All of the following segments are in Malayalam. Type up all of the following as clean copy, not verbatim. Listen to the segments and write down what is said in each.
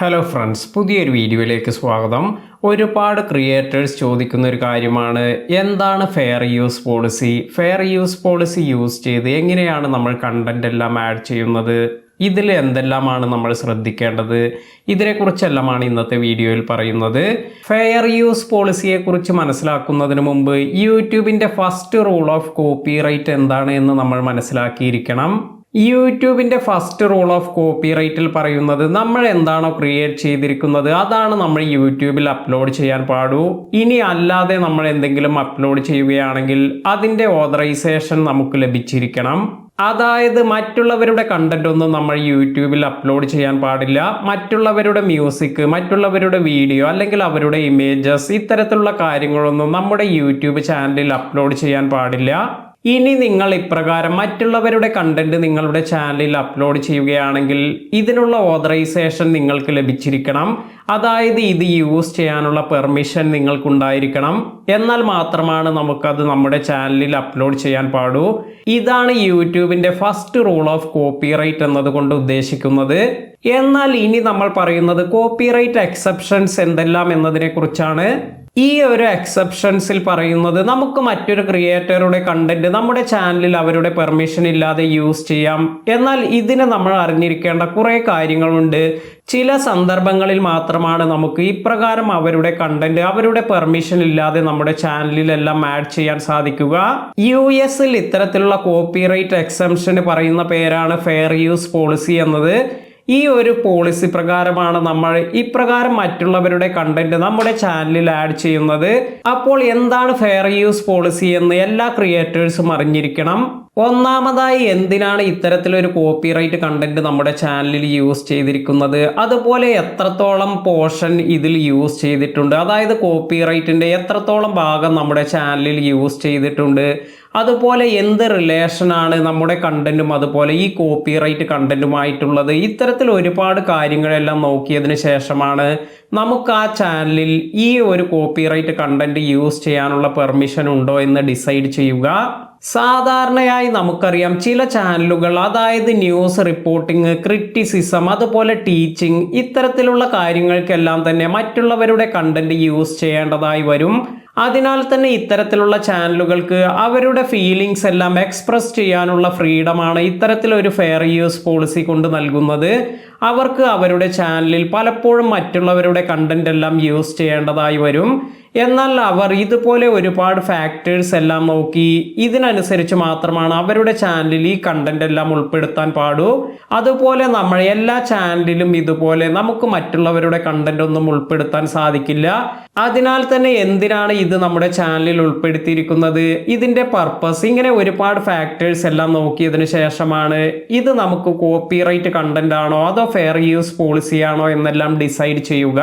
ഹലോ ഫ്രണ്ട്സ്, പുതിയൊരു വീഡിയോയിലേക്ക് സ്വാഗതം. ഒരുപാട് ക്രിയേറ്റേഴ്സ് ചോദിക്കുന്ന ഒരു കാര്യമാണ്, എന്താണ് fair use policy? Fair use policy use ചെയ്ത് എങ്ങനെയാണ് നമ്മൾ കണ്ടന്റ് എല്ലാം ആഡ് ചെയ്യുന്നത്? ഇതിൽ എന്തെല്ലാമാണ് നമ്മൾ ശ്രദ്ധിക്കേണ്ടത്? ഇതിനെക്കുറിച്ചെല്ലാമാണ് ഇന്നത്തെ വീഡിയോയിൽ പറയുന്നത്. ഫെയർ യൂസ് പോളിസിയെക്കുറിച്ച് മനസ്സിലാക്കുന്നതിന് മുമ്പ് യൂട്യൂബിൻ്റെ ഫസ്റ്റ് റൂൾ ഓഫ് കോപ്പിറൈറ്റ് എന്താണ് എന്ന് നമ്മൾ മനസ്സിലാക്കിയിരിക്കണം. യൂട്യൂബിൻ്റെ ഫസ്റ്റ് റൂൾ ഓഫ് കോപ്പിറൈറ്റിൽ പറയുന്നത്, നമ്മൾ എന്താണോ ക്രിയേറ്റ് ചെയ്തിരിക്കുന്നത് അതാണ് നമ്മൾ യൂട്യൂബിൽ അപ്ലോഡ് ചെയ്യാൻ പാടൂ. ഇനി അല്ലാതെ നമ്മൾ എന്തെങ്കിലും അപ്ലോഡ് ചെയ്യുകയാണെങ്കിൽ അതിൻ്റെ ഓതറൈസേഷൻ നമുക്ക് ലഭിച്ചിരിക്കണം. അതായത് മറ്റുള്ളവരുടെ കണ്ടന്റ് ഒന്നും നമ്മൾ യൂട്യൂബിൽ അപ്ലോഡ് ചെയ്യാൻ പാടില്ല. മറ്റുള്ളവരുടെ മ്യൂസിക്, മറ്റുള്ളവരുടെ വീഡിയോ അല്ലെങ്കിൽ അവരുടെ ഇമേജസ്, ഇത്തരത്തിലുള്ള കാര്യങ്ങളൊന്നും നമ്മുടെ യൂട്യൂബ് ചാനലിൽ അപ്ലോഡ് ചെയ്യാൻ പാടില്ല. ഇനി നിങ്ങൾ ഇപ്രകാരം മറ്റുള്ളവരുടെ കണ്ടന്റ് നിങ്ങളുടെ ചാനലിൽ അപ്ലോഡ് ചെയ്യുകയാണെങ്കിൽ ഇതിനുള്ള ഓതറൈസേഷൻ നിങ്ങൾക്ക് ലഭിച്ചിരിക്കണം. അതായത് ഇത് യൂസ് ചെയ്യാനുള്ള പെർമിഷൻ നിങ്ങൾക്കുണ്ടായിരിക്കണം. എന്നാൽ മാത്രമാണ് നമുക്കത് നമ്മുടെ ചാനലിൽ അപ്ലോഡ് ചെയ്യാൻ പാടൂ. ഇതാണ് യൂട്യൂബിൻ്റെ ഫസ്റ്റ് റൂൾ ഓഫ് കോപ്പിറൈറ്റ് എന്നതുകൊണ്ട് ഉദ്ദേശിക്കുന്നത്. എന്നാൽ ഇനി നമ്മൾ പറയുന്നത് കോപ്പിറൈറ്റ് എക്സെപ്ഷൻസ് എന്തെല്ലാം എന്നതിനെ കുറിച്ചാണ്. ഈ ഒരു എക്സെപ്ഷൻസിൽ പറയുന്നത്, നമുക്ക് മറ്റൊരു ക്രിയേറ്ററുടെ കണ്ടന്റ് നമ്മുടെ ചാനലിൽ അവരുടെ പെർമിഷൻ ഇല്ലാതെ യൂസ് ചെയ്യാം. എന്നാൽ ഇതിന് നമ്മൾ അറിഞ്ഞിരിക്കേണ്ട കുറേ കാര്യങ്ങളുണ്ട്. ചില സന്ദർഭങ്ങളിൽ മാത്രമാണ് നമുക്ക് ഇപ്രകാരം അവരുടെ കണ്ടന്റ് അവരുടെ പെർമിഷൻ ഇല്ലാതെ നമ്മുടെ ചാനലിലെല്ലാം ആഡ് ചെയ്യാൻ സാധിക്കുക. US-ൽ ഇത്തരത്തിലുള്ള കോപ്പിറൈറ്റ് എക്സംഷന് പറയുന്ന പേരാണ് ഫെയർ യൂസ് പോളിസി എന്നത്. ഈ ഒരു പോളിസി പ്രകാരമാണ് നമ്മൾ ഇപ്രകാരം മറ്റുള്ളവരുടെ കണ്ടന്റ് നമ്മുടെ ചാനലിൽ ആഡ് ചെയ്യുന്നത്. അപ്പോൾ എന്താണ് ഫെയർ യൂസ് പോളിസി എന്ന് എല്ലാ ക്രിയേറ്റേഴ്സും അറിഞ്ഞിരിക്കണം. ഒന്നാമതായി, എന്തിനാണ് ഇത്തരത്തിലൊരു കോപ്പിറൈറ്റ് കണ്ടന്റ് നമ്മുടെ ചാനലിൽ യൂസ് ചെയ്തിരിക്കുന്നത്, അതുപോലെ എത്രത്തോളം പോർഷൻ ഇതിൽ യൂസ് ചെയ്തിട്ടുണ്ട്, അതായത് കോപ്പിറൈറ്റിന്റെ എത്രത്തോളം ഭാഗം നമ്മുടെ ചാനലിൽ യൂസ് ചെയ്തിട്ടുണ്ട്, അതുപോലെ എന്ത് റിലേഷനാണ് നമ്മുടെ കണ്ടന്റും അതുപോലെ ഈ കോപ്പിറൈറ്റ് കണ്ടന്റുമായിട്ടുള്ളത്. ഇത്തരത്തിൽ ഒരുപാട് കാര്യങ്ങളെല്ലാം നോക്കിയതിന് ശേഷമാണ് നമുക്ക് ആ ചാനലിൽ ഈ ഒരു കോപ്പിറൈറ്റ് കണ്ടന്റ് യൂസ് ചെയ്യാനുള്ള പെർമിഷൻ ഉണ്ടോ എന്ന് ഡിസൈഡ് ചെയ്യുക. സാധാരണയായി നമുക്കറിയാം, ചില ചാനലുകൾ അതായത് ന്യൂസ് റിപ്പോർട്ടിംഗ്, ക്രിറ്റിസിസം, അതുപോലെ ടീച്ചിങ്, ഇത്തരത്തിലുള്ള കാര്യങ്ങൾക്കെല്ലാം തന്നെ മറ്റുള്ളവരുടെ കണ്ടന്റ് യൂസ് ചെയ്യേണ്ടതായി വരും. അതിനാൽ തന്നെ ഇത്തരത്തിലുള്ള ചാനലുകൾക്ക് അവരുടെ ഫീലിങ്സ് എല്ലാം എക്സ്പ്രസ് ചെയ്യാനുള്ള ഫ്രീഡമാണ് ഇത്തരത്തിലൊരു ഫെയർ യൂസ് പോളിസി കൊണ്ട് നൽകുന്നത്. അവർക്ക് അവരുടെ ചാനലിൽ പലപ്പോഴും മറ്റുള്ളവരുടെ കണ്ടന്റ് എല്ലാം യൂസ് ചെയ്യേണ്ടതായി വരും. എന്നാൽ അവർ ഇതുപോലെ ഒരുപാട് ഫാക്ടേഴ്സ് എല്ലാം നോക്കി ഇതിനനുസരിച്ച് മാത്രമാണ് അവരുടെ ചാനലിൽ ഈ കണ്ടന്റ് എല്ലാം ഉൾപ്പെടുത്താൻ പാടൂ. അതുപോലെ നമ്മൾ എല്ലാ ചാനലിലും ഇതുപോലെ നമുക്ക് മറ്റുള്ളവരുടെ കണ്ടന്റ് ഒന്നും ഉൾപ്പെടുത്താൻ സാധിക്കില്ല. അതിനാൽ തന്നെ എന്തിനാണ് ഇത് നമ്മുടെ ചാനലിൽ ഉൾപ്പെടുത്തിയിരിക്കുന്നത്, ഇതിന്റെ പർപ്പസ്, ഇങ്ങനെ ഒരുപാട് ഫാക്ടേഴ്സ് എല്ലാം നോക്കിയതിനു ശേഷമാണ് ഇത് നമുക്ക് കോപ്പിറൈറ്റ് കണ്ടന്റ് ആണോ അതോ ഫെയർ യൂസ് പോളിസി ആണോ എന്നെല്ലാം ഡിസൈഡ് ചെയ്യുക.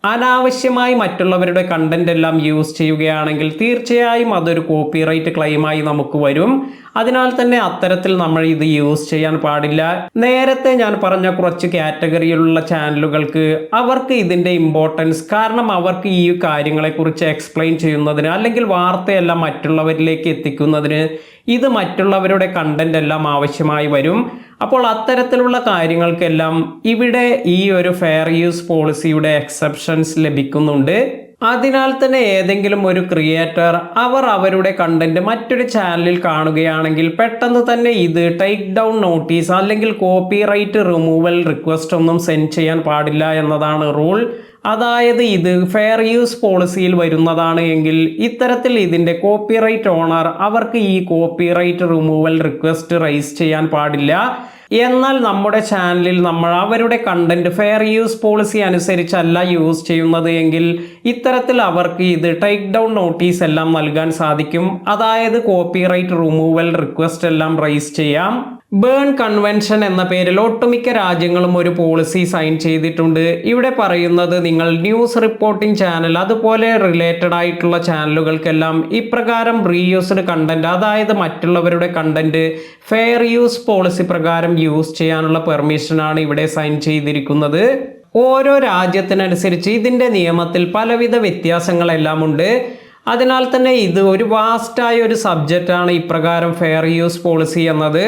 അനാവശ്യമായി മറ്റുള്ളവരുടെ കണ്ടന്റ് എല്ലാം യൂസ് ചെയ്യുകയാണെങ്കിൽ തീർച്ചയായും അതൊരു കോപ്പിറൈറ്റ് ക്ലെയിമായി നമുക്ക് വരും. അതിനാൽ തന്നെ അത്തരത്തിൽ നമ്മൾ ഇത് യൂസ് ചെയ്യാൻ പാടില്ല. നേരത്തെ ഞാൻ പറഞ്ഞ കുറച്ച് കാറ്റഗറിയിലുള്ള ചാനലുകൾക്ക് അവർക്ക് ഇതിൻ്റെ ഇമ്പോർട്ടൻസ്, കാരണം അവർക്ക് ഈ കാര്യങ്ങളെക്കുറിച്ച് എക്സ്പ്ലെയിൻ ചെയ്യുന്നതിന് അല്ലെങ്കിൽ വാർത്തയെല്ലാം മറ്റുള്ളവരിലേക്ക് എത്തിക്കുന്നതിന് ഇത് മറ്റുള്ളവരുടെ കണ്ടന്റ് എല്ലാം ആവശ്യമായി വരും. അപ്പോൾ അത്തരത്തിലുള്ള കാര്യങ്ങൾക്കെല്ലാം ഇവിടെ ഈ ഒരു ഫെയർ യൂസ് പോളിസിയുടെ എക്സെപ്ഷൻസ് ലഭിക്കുന്നുണ്ട്. അതിനാൽ തന്നെ ഏതെങ്കിലും ഒരു ക്രിയേറ്റർ അവർ അവരുടെ കണ്ടന്റ് മറ്റൊരു ചാനലിൽ കാണുകയാണെങ്കിൽ പെട്ടെന്ന് തന്നെ ഇത് ടേക്ക് ഡൗൺ നോട്ടീസ് അല്ലെങ്കിൽ കോപ്പിറൈറ്റ് റിമൂവൽ റിക്വസ്റ്റ് ഒന്നും സെൻഡ് ചെയ്യാൻ പാടില്ല എന്നതാണ് റൂൾ. അതായത് ഇത് ഫെയർ യൂസ് പോളിസിയിൽ വരുന്നതാണ് എങ്കിൽ ഇത്തരത്തിൽ ഇതിൻ്റെ കോപ്പിറൈറ്റ് ഓണർ അവർക്ക് ഈ കോപ്പിറൈറ്റ് റിമൂവൽ റിക്വസ്റ്റ് റൈസ് ചെയ്യാൻ പാടില്ല. എന്നാൽ നമ്മുടെ ചാനലിൽ നമ്മൾ അവരുടെ കണ്ടന്റ് ഫെയർ യൂസ് പോളിസി അനുസരിച്ചല്ല യൂസ് ചെയ്യുന്നത് എങ്കിൽ ഇത്തരത്തിൽ അവർക്ക് ഇത് ടേക്ക് ഡൗൺ നോട്ടീസ് എല്ലാം നൽകാൻ സാധിക്കും. അതായത് കോപ്പിറൈറ്റ് റിമൂവൽ റിക്വസ്റ്റ് എല്ലാം റൈസ് ചെയ്യാം. ബേൺ കൺവെൻഷൻ എന്ന പേരിൽ ഒട്ടുമിക്ക രാജ്യങ്ങളും ഒരു പോളിസി സൈൻ ചെയ്തിട്ടുണ്ട്. ഇവിടെ പറയുന്നത്, നിങ്ങൾ ന്യൂസ് റിപ്പോർട്ടിംഗ് ചാനൽ അതുപോലെ റിലേറ്റഡ് ആയിട്ടുള്ള ചാനലുകൾക്കെല്ലാം ഇപ്രകാരം റീയൂസ്ഡ് കണ്ടന്റ്, അതായത് മറ്റുള്ളവരുടെ കണ്ടന്റ് ഫെയർ യൂസ് പോളിസി പ്രകാരം യൂസ് ചെയ്യാനുള്ള പെർമിഷനാണ് ഇവിടെ സൈൻ ചെയ്തിരിക്കുന്നത്. ഓരോ രാജ്യത്തിനനുസരിച്ച് ഇതിൻ്റെ നിയമത്തിൽ പലവിധ വ്യത്യാസങ്ങളെല്ലാം ഉണ്ട്. അതിനാൽ തന്നെ ഇത് ഒരു വാസ്റ്റായ ഒരു സബ്ജക്റ്റാണ് ഇപ്രകാരം ഫെയർ യൂസ് പോളിസി എന്നത്.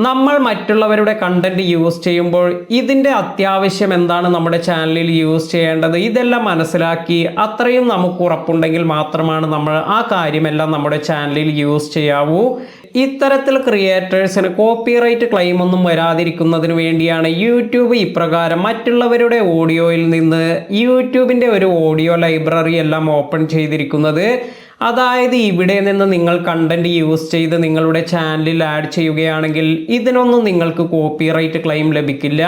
നമ്മൾ മറ്റുള്ളവരുടെ കണ്ടന്റ് യൂസ് ചെയ്യുമ്പോൾ ഇതിൻ്റെ അത്യാവശ്യം എന്താണ് നമ്മുടെ ചാനലിൽ യൂസ് ചെയ്യേണ്ടത് ഇതെല്ലാം മനസ്സിലാക്കി അത്രയും നമുക്ക് ഉറപ്പുണ്ടെങ്കിൽ മാത്രമാണ് നമ്മൾ ആ കാര്യമെല്ലാം നമ്മുടെ ചാനലിൽ യൂസ് ചെയ്യാവൂ. ഇത്തരത്തിൽ ക്രിയേറ്റേഴ്സിന് കോപ്പിറൈറ്റ് ക്ലെയിം ഒന്നും വരാതിരിക്കുന്നതിന് വേണ്ടിയാണ് യൂട്യൂബ് ഇപ്രകാരം മറ്റുള്ളവരുടെ ഓഡിയോയിൽ നിന്ന് യൂട്യൂബിൻ്റെ ഒരു ഓഡിയോ ലൈബ്രറി എല്ലാം ഓപ്പൺ ചെയ്തിരിക്കുന്നത്. അതായത് ഇവിടെ നിന്ന് നിങ്ങൾ കണ്ടന്റ് യൂസ് ചെയ്ത് നിങ്ങളുടെ ചാനലിൽ ആഡ് ചെയ്യുകയാണെങ്കിൽ ഇതിനൊന്നും നിങ്ങൾക്ക് കോപ്പിറൈറ്റ് ക്ലെയിം ലഭിക്കില്ല.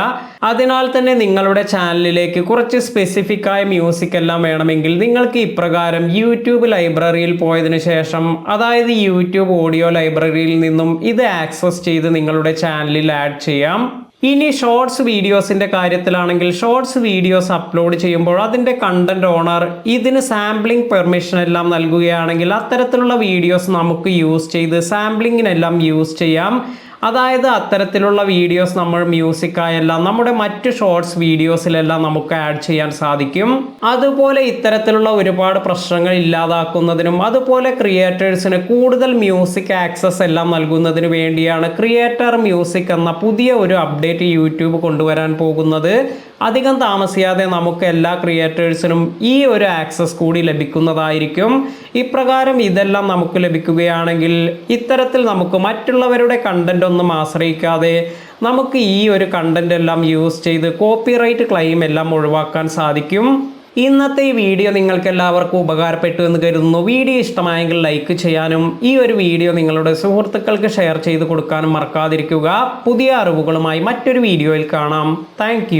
അതിനാൽ തന്നെ നിങ്ങളുടെ ചാനലിലേക്ക് കുറച്ച് സ്പെസിഫിക് ആയ മ്യൂസിക് എല്ലാം വേണമെങ്കിൽ നിങ്ങൾക്ക് ഇപ്രകാരം യൂട്യൂബ് ലൈബ്രറിയിൽ പോയതിനു ശേഷം, അതായത് യൂട്യൂബ് ഓഡിയോ ലൈബ്രറിയിൽ നിന്നും ഇത് ആക്സസ് ചെയ്ത് നിങ്ങളുടെ ചാനലിൽ ആഡ് ചെയ്യാം. ഇനി ഷോർട്സ് വീഡിയോസിൻ്റെ കാര്യത്തിലാണെങ്കിൽ ഷോർട്സ് വീഡിയോസ് അപ്ലോഡ് ചെയ്യുമ്പോൾ അതിൻ്റെ കണ്ടന്റ് ഓണർ ഇതിന് സാമ്പിളിംഗ് പെർമിഷൻ എല്ലാം നൽകുകയാണെങ്കിൽ അത്തരത്തിലുള്ള വീഡിയോസ് നമുക്ക് യൂസ് ചെയ്ത് സാമ്പിളിങ്ങിനെല്ലാം യൂസ് ചെയ്യാം. അതായത് അത്തരത്തിലുള്ള വീഡിയോസ് നമ്മൾ മ്യൂസിക്കായെല്ലാം നമ്മുടെ മറ്റ് ഷോർട്സ് വീഡിയോസിലെല്ലാം നമുക്ക് ആഡ് ചെയ്യാൻ സാധിക്കും. അതുപോലെ ഇത്തരത്തിലുള്ള ഒരുപാട് പ്രശ്നങ്ങൾ ഇല്ലാതാക്കുന്നതിനും അതുപോലെ ക്രിയേറ്റേഴ്സിന് കൂടുതൽ മ്യൂസിക് ആക്സസ് എല്ലാം നൽകുന്നതിന് വേണ്ടിയാണ് ക്രിയേറ്റർ മ്യൂസിക് എന്ന പുതിയ ഒരു അപ്ഡേറ്റ് യൂട്യൂബ് കൊണ്ടുവരാൻ പോകുന്നത്. അധികം താമസിയാതെ നമുക്ക് എല്ലാ ക്രിയേറ്റേഴ്സിനും ഈ ഒരു ആക്സസ് കൂടി ലഭിക്കുന്നതായിരിക്കും. ഇപ്രകാരം ഇതെല്ലാം നമുക്ക് ലഭിക്കുകയാണെങ്കിൽ ഇത്തരത്തിൽ നമുക്ക് മറ്റുള്ളവരുടെ കണ്ടന്റ് ഒന്നും ആശ്രയിക്കാതെ നമുക്ക് ഈ ഒരു കണ്ടന്റ് എല്ലാം യൂസ് ചെയ്ത് കോപ്പിറൈറ്റ് ക്ലെയിം എല്ലാം ഒഴിവാക്കാൻ സാധിക്കും. ഇന്നത്തെ ഈ വീഡിയോ നിങ്ങൾക്ക് എല്ലാവർക്കും ഉപകാരപ്പെട്ടു എന്ന് കരുതുന്നു. വീഡിയോ ഇഷ്ടമായെങ്കിൽ ലൈക്ക് ചെയ്യാനും ഈ ഒരു വീഡിയോ നിങ്ങളുടെ സുഹൃത്തുക്കൾക്ക് ഷെയർ ചെയ്ത് കൊടുക്കാനും മറക്കാതിരിക്കുക. പുതിയ അറിവുകളുമായി മറ്റൊരു വീഡിയോയിൽ കാണാം. താങ്ക്